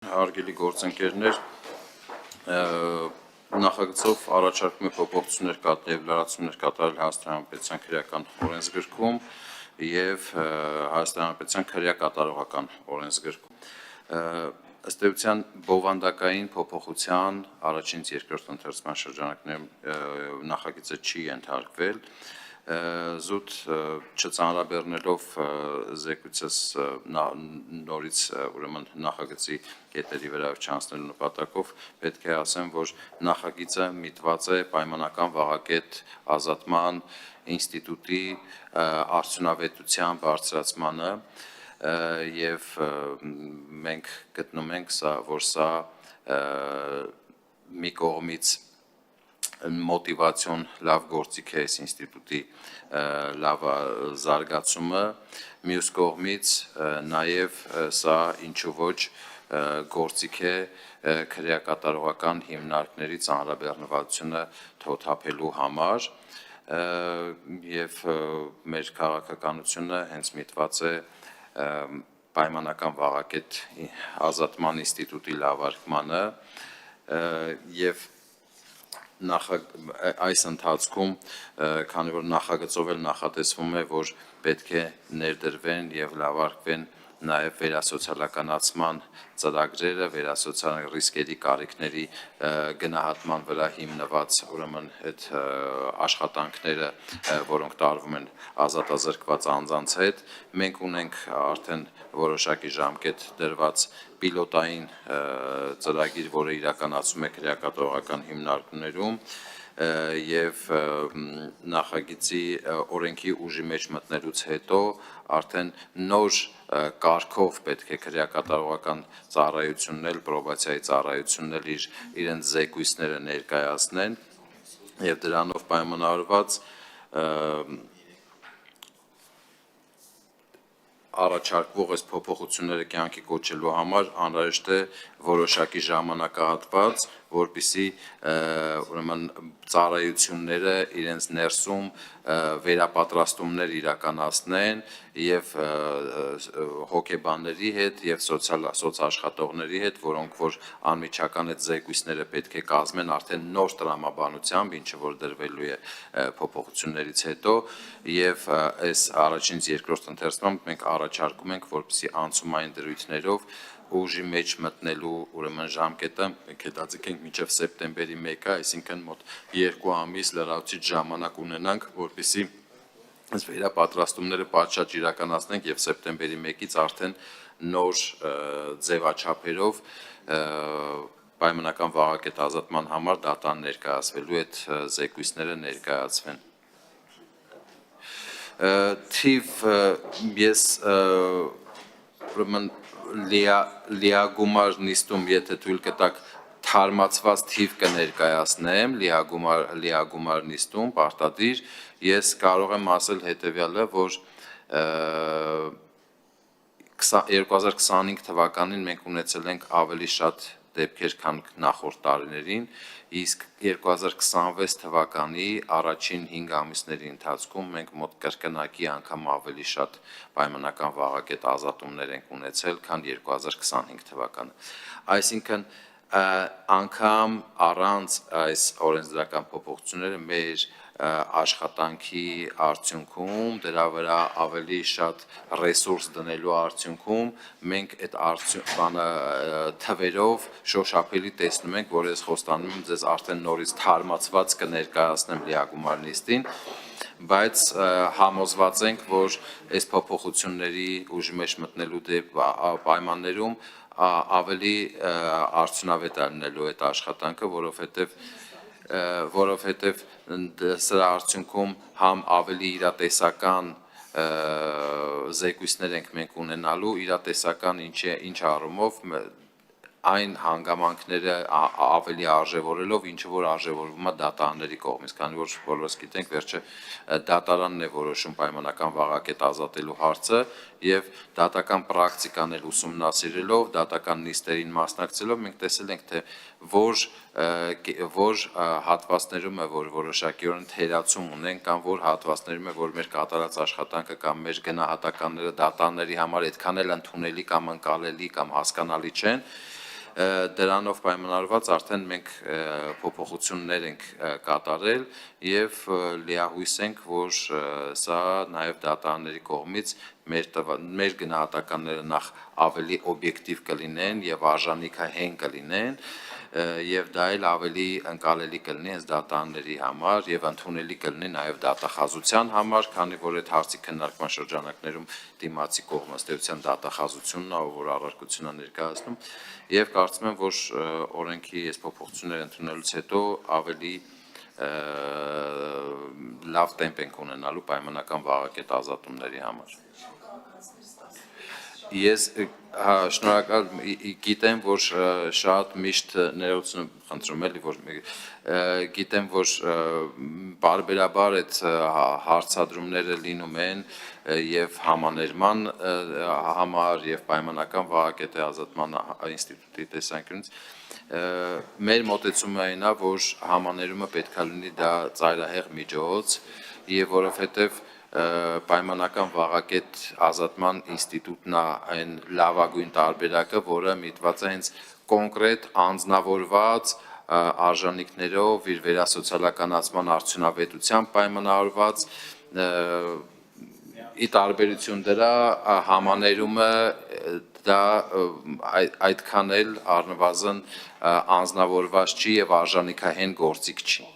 Հարգելի գործընկերներ, նախագծով առաջարկում է փոփոխություններ եւ լրացումներ կատարել Հայաստանի Հանրապետության քրեական օրենսգրքում եւ Հայաստանի Հանրապետության քրեակատարողական օրենսգրքում։ Ըստ էության բովանդակային փոփոխության առաջինից երկրորդ ընթերցման շրջանակներում նախագիծը չի ենթարկվել, զուտ չծանրաբեռնելով զեկույցս նորից ուրեմն նախագծի կետերի վերայով չանցնելու նպատակով պետք է ասեմ, որ նախագիծը միտված է պայմանական վաղակետ ազատման ինստիտուտի արդյունավետության բարձրացմանը եւ մենք գտնում ենք, որ սա մի կողմից մոտիվացիոն լավ գործիք է այս ինստիտուտի լավ զարգացումը, մյուս կողմից նաև սա ինչու ոչ գործիք է քրեակատարողական հիմնարկների ծանրաբեռնվածությունը թոթափելու համար եւ մեր քաղաքականությունը հենց միտված է պայմանական վաղակետ ազատման ինստիտուտի լավարկմանը եւ այս ընթացքում, քանի որ նախագծով էլ նախատեսվում է, որ պետք է ներդրվեն եւ լավարկվեն նաեւ վերասոցիալականացման ծրագրերը, վերասոցիալ ռիսկերի կարիքների գնահատման վրա հիմնված ուրեմն այդ աշխատանքները, որոնք տարվում են ազատազրկված անձանց հետ, մենք ունենք արդեն որոշակի ժամկետ դրված պիլոտային ծրագիր, որը իրականացում է քրեակատարողական հիմնարկներում եւ նախագծի օրենքի ուժի մեջ մտնելուց հետո արդեն նոր կարգով պետք է քրեակատարողական ծառայությունն էլ պրոբացիայի ծառայությունն էլ իրենց զեկույցները ներկայացնեն եւ դրանով պայմանավորված առաջարկվող այս փոփոխությունները կյանքի կոչելու համար անհրաժեշտ է որոշակի ժամանակահատված, որպեսզի ուրեմն ծառայությունները իրենց ներսում վերապատրաստումներ իրականացնեն եւ հոգեբանների հետ եւ սոցաշխատողների հետ, որոնք որ անմիջական այդ զեկույցները պետք է կազմեն արդեն նոր տրամաբանությամբ, ինչը որ դրվելու է փոփոխություններից հետո եւ այս առաջինից երկրորդ ընթերցմամբ մենք առաջարկում ենք, որպեսզի անցումային դրույթներով ուժի մեջ մտնելու ուրեմն ժամկետը մենք հետաձգենք մինչև սեպտեմբերի 1-ը, այսինքն մոտ 2 ամիս լրացուցիչ ժամանակ ունենանք, որպեսզի այս վերապատրաստումները պատշաճ իրականացնենք եւ սեպտեմբերի 1-ից արդեն նոր ձևաչափերով պայմանական վաղակետ ազատման համար դատան ներկայացվելու այդ զեկույցները ներկայացվեն։ Թիվ ես ուրեմն լիագումար նիստում, եթե թույլ կտաք, թարմացված թիվ կներկայացնեմ լիագումար նիստում, պարտադիր, ես կարող եմ ասել հետևյալը, որ 2025 թվականին մենք ունեցել ենք ավելի շատ դեպքեր, քան նախորդ տարիներին, իսկ 2026 թվականի առաջին 5 ամիսների ընթացքում մենք մոտ կրկնակի անգամ ավելի շատ պայմանական վաղակետ ազատումներ ենք ունեցել, քան 2025 թվականը։ Այսինքն անգամ առանց այս օրենսդրական փոփոխությունները մեր աշխատանքի արդյունքում, դրա վրա ավելի շատ ռեսուրս դնելու արդյունքում մենք այդ թվերով շոշափելի տեսնում ենք, որ ես խոստանում եմ ձեզ արդեն նորից թարմացված կներկայացնեմ լիագումար նիստին, բայց համոզված ենք, որ այս փոփոխությունների ուժի մեջ մտնելու պայմաններում ավելի արդյունավետ է լինելու այդ աշխատանքը, որովհետև սրա արդյունքում համ ավելի իրատեսական զեկույցներ ենք մենք ունենալու, իրատեսական ինչ առումով այն հանգամանքները ավելի արժևորելով, ինչը որ արժևորվում է դատարանների կողմից, քանի որ բոլորս գիտենք, վերջը դատարանն է որոշում պայմանական վաղակետ ազատելու հարցը եւ դատական պրակտիկան էլ ուսումնասիրելով, դատական նիստերին մասնակցելով մենք տեսել ենք, թե որ հատվածներում է, որ որոշակիորեն թերացում ունեն կամ որ հատվածներում է, որ մեր կատարած աշխատանքը կամ մեր գնահատականները դատարանների համար այդքան էլ ընդունելի կամ ընկալելի կամ հասկանալի չեն, Դրանով պայմանավորված արդեն մենք փոփոխություններ ենք կատարել եւ լիահույս ենք, որ սա նաեւ դատարանների կողմից մեր գնահատականները նախ ավելի օբյեկտիվ կլինեն եւ արժանիքահեն կլինեն եւ դա էլ ավելի ընկալելի կլինի այս դատարանների համար եւ ընդունելի կլինի նաեւ դատախազության համար, քանի որ այդ հարցի քննարկման շրջանակներում դիմացի կողմը ըստ էության դատախազությունն է, որ առարկությունն է ներկայացնում եւ կարծում եմ, որ օրենքի այս փոփոխությունները ընդունելուց հետո ավելի լավ տեմպ ենք ունենալու պայմանական վաղակետ ազատումների համար։ Ես շնորհակալ գիտեմ, որ շատ միշտ ներողություն խնդրում էլի, որ գիտեմ, որ բարբերաբար այդ հարցադրումները լինում են եւ համաներման համար եւ պայմանական վաղակետի ազատման ինստիտուտի տեսանկյունից մեր մոտեցումը այն է, որ համաներումը պետք է լինի դա ծայրահեղ միջոց եւ որովհետեւ պայմանական վաղակետ ազատման ինստիտուտն է այն լավագույն տարբերակը, որը միտված է հենց կոնկրետ անձնավորված արժանինքներով իր վերասոցիալականացման արդյունավետությամբ պայմանավորված ի տարբերություն դրա համաներումը դա այդքան էլ առնվազն անձնավորված չի եւ արժանիքահեն գործիք չի։